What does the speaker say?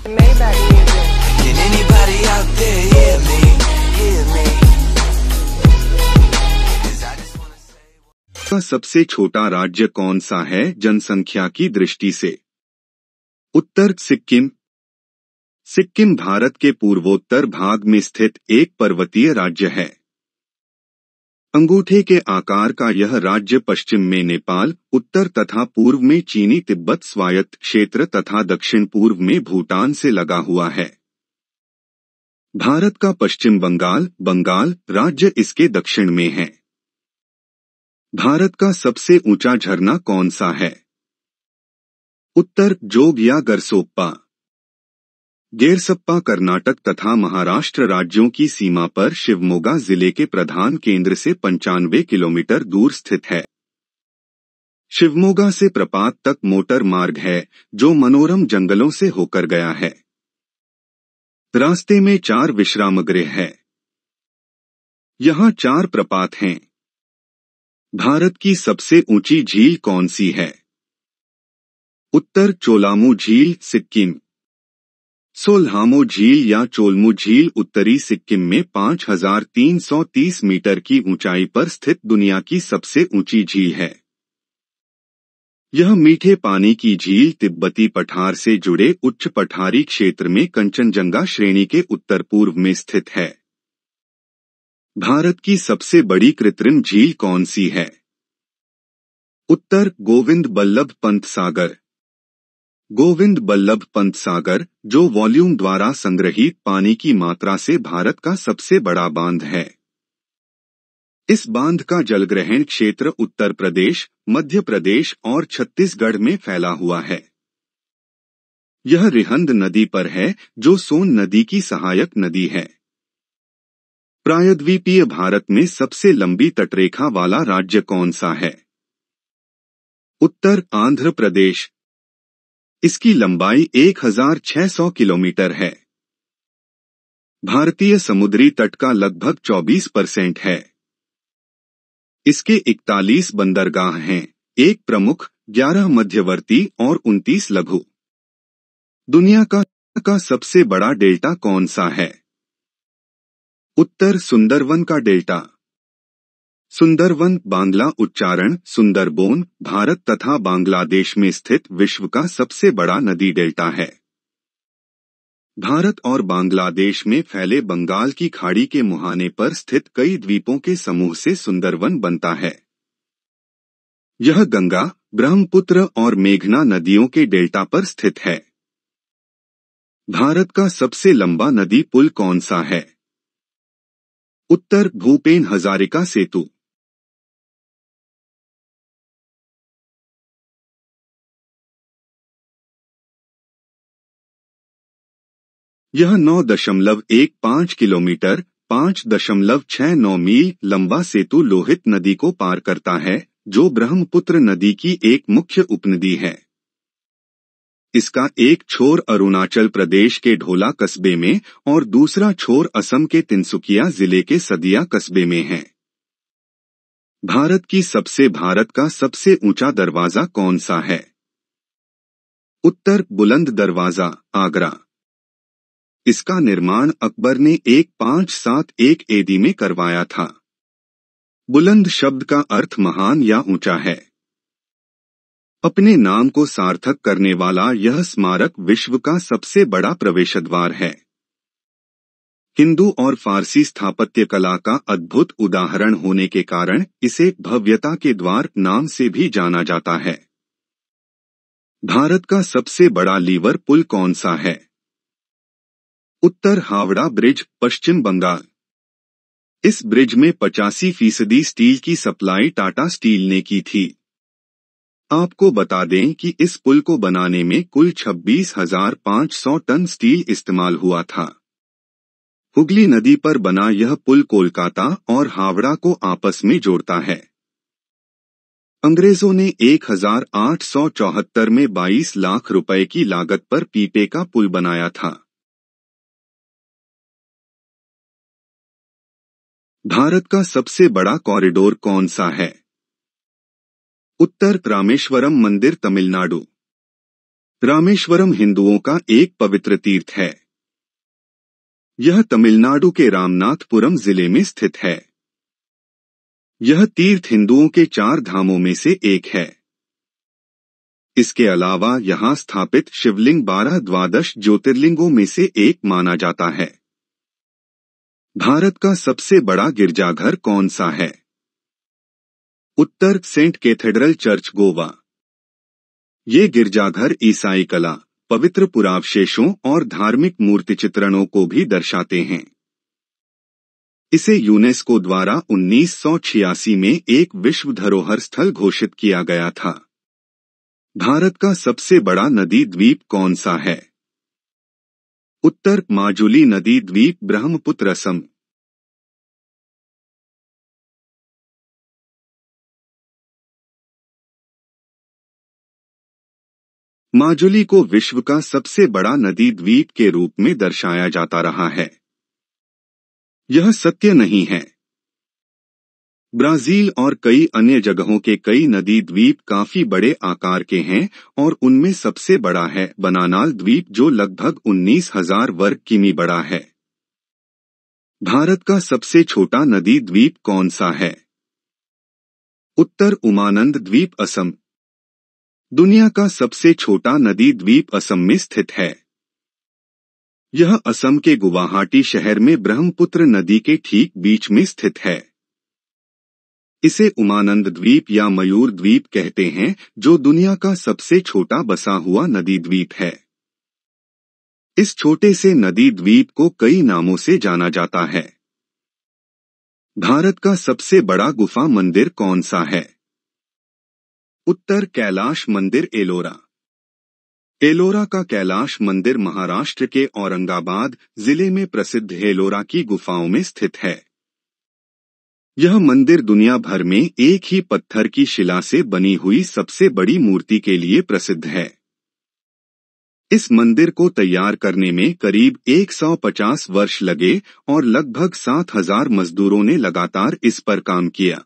Maybach music. Can anybody out there hear me? Hear me? 'Cause I just wanna say का सबसे छोटा राज्य कौन सा है जनसंख्या की दृष्टि से? उत्तर सिक्किम। सिक्किम भारत के पूर्वोत्तर भाग में स्थित एक पर्वतीय राज्य है। अंगूठे के आकार का यह राज्य पश्चिम में नेपाल, उत्तर तथा पूर्व में चीनी तिब्बत स्वायत्त क्षेत्र तथा दक्षिण पूर्व में भूटान से लगा हुआ है। भारत का पश्चिम बंगाल राज्य इसके दक्षिण में है। भारत का सबसे ऊंचा झरना कौन सा है? उत्तर जोग या गरसोप्पा। गेरसप्पा कर्नाटक तथा महाराष्ट्र राज्यों की सीमा पर शिवमोगा जिले के प्रधान केंद्र से 95 किलोमीटर दूर स्थित है। शिवमोगा से प्रपात तक मोटर मार्ग है जो मनोरम जंगलों से होकर गया है। रास्ते में 4 विश्रामगृह है। यहाँ 4 प्रपात हैं। भारत की सबसे ऊंची झील कौन सी है? उत्तर चोलामू झील सिक्किम। सोल्हामो झील या चोलमू झील उत्तरी सिक्किम में 5330 मीटर की ऊंचाई पर स्थित दुनिया की सबसे ऊंची झील है। यह मीठे पानी की झील तिब्बती पठार से जुड़े उच्च पठारी क्षेत्र में कंचनजंगा श्रेणी के उत्तर पूर्व में स्थित है। भारत की सबसे बड़ी कृत्रिम झील कौन सी है? उत्तर गोविंद बल्लभ पंत सागर। गोविंद बल्लभ पंत सागर, जो वॉल्यूम द्वारा संग्रहित पानी की मात्रा से भारत का सबसे बड़ा बांध है। इस बांध का जलग्रहण क्षेत्र उत्तर प्रदेश, मध्य प्रदेश और छत्तीसगढ़ में फैला हुआ है। यह रिहंद नदी पर है, जो सोन नदी की सहायक नदी है। प्रायद्वीपीय भारत में सबसे लंबी तटरेखा वाला राज्य कौन सा है? उत्तर आंध्र प्रदेश। इसकी लंबाई 1600 किलोमीटर है। भारतीय समुद्री तट का लगभग 24% है। इसके 41 बंदरगाह हैं, 1 प्रमुख, 11 मध्यवर्ती और 29 लघु। दुनिया का सबसे बड़ा डेल्टा कौन सा है? उत्तर सुंदरवन का डेल्टा। सुंदरवन बांग्ला उच्चारण सुंदरबोन भारत तथा बांग्लादेश में स्थित विश्व का सबसे बड़ा नदी डेल्टा है। भारत और बांग्लादेश में फैले बंगाल की खाड़ी के मुहाने पर स्थित कई द्वीपों के समूह से सुंदरवन बनता है। यह गंगा, ब्रह्मपुत्र और मेघना नदियों के डेल्टा पर स्थित है। भारत का सबसे लंबा नदी पुल कौन सा है? उत्तर भूपेन हजारिका सेतु। यह 9.15 किलोमीटर 5.69 मील लंबा सेतु लोहित नदी को पार करता है, जो ब्रह्मपुत्र नदी की एक मुख्य उपनदी है। इसका एक छोर अरुणाचल प्रदेश के ढोला कस्बे में और दूसरा छोर असम के तिनसुकिया जिले के सदिया कस्बे में है। भारत का सबसे ऊंचा दरवाजा कौन सा है? उत्तर बुलंद दरवाजा आगरा। इसका निर्माण अकबर ने 1571 एडी में करवाया था। बुलंद शब्द का अर्थ महान या ऊंचा है। अपने नाम को सार्थक करने वाला यह स्मारक विश्व का सबसे बड़ा प्रवेशद्वार है। हिंदू और फारसी स्थापत्य कला का अद्भुत उदाहरण होने के कारण इसे भव्यता के द्वार नाम से भी जाना जाता है। भारत का सबसे बड़ा लीवर पुल कौन सा है? उत्तर हावड़ा ब्रिज पश्चिम बंगाल। इस ब्रिज में 85% स्टील की सप्लाई टाटा स्टील ने की थी। आपको बता दें कि इस पुल को बनाने में कुल 26,500 टन स्टील इस्तेमाल हुआ था। हुगली नदी पर बना यह पुल कोलकाता और हावड़ा को आपस में जोड़ता है। अंग्रेजों ने 1874 में 22 लाख रुपए की लागत पर पीपे का पुल बनाया था। भारत का सबसे बड़ा कॉरिडोर कौन सा है? उत्तर रामेश्वरम मंदिर तमिलनाडु। रामेश्वरम हिंदुओं का एक पवित्र तीर्थ है। यह तमिलनाडु के रामनाथपुरम जिले में स्थित है। यह तीर्थ हिंदुओं के 4 धामों में से एक है। इसके अलावा यहाँ स्थापित शिवलिंग 12 ज्योतिर्लिंगों में से एक माना जाता है। भारत का सबसे बड़ा गिरजाघर कौन सा है? उत्तर, सेंट कैथेड्रल चर्च, गोवा। ये गिरजाघर ईसाई कला, पवित्र पुरावशेषों और धार्मिक मूर्ति चित्रणों को भी दर्शाते हैं। इसे यूनेस्को द्वारा 1986 में एक विश्व धरोहर स्थल घोषित किया गया था। भारत का सबसे बड़ा नदी द्वीप कौन सा है? उत्तर, माजुली नदी द्वीप, ब्रह्मपुत्र, असम। माजुली को विश्व का सबसे बड़ा नदी द्वीप के रूप में दर्शाया जाता रहा है। यह सत्य नहीं है। ब्राजील और कई अन्य जगहों के कई नदी द्वीप काफी बड़े आकार के हैं और उनमें सबसे बड़ा है बनानाल द्वीप, जो लगभग 19,000 वर्ग किमी बड़ा है। भारत का सबसे छोटा नदी द्वीप कौन सा है? उत्तर, उमानंद द्वीप, असम। दुनिया का सबसे छोटा नदी द्वीप असम में स्थित है। यह असम के गुवाहाटी शहर में ब्रह्मपुत्र नदी के ठीक बीच में स्थित है। इसे उमानंद द्वीप या मयूर द्वीप कहते हैं, जो दुनिया का सबसे छोटा बसा हुआ नदी द्वीप है। इस छोटे से नदी द्वीप को कई नामों से जाना जाता है। भारत का सबसे बड़ा गुफा मंदिर कौन सा है? उत्तर, कैलाश मंदिर, एलोरा। एलोरा का कैलाश मंदिर महाराष्ट्र के औरंगाबाद जिले में प्रसिद्ध एलोरा की गुफाओं में स्थित है। यह मंदिर दुनिया भर में एक ही पत्थर की शिला से बनी हुई सबसे बड़ी मूर्ति के लिए प्रसिद्ध है। इस मंदिर को तैयार करने में करीब 150 वर्ष लगे और लगभग 7,000 मजदूरों ने लगातार इस पर काम किया।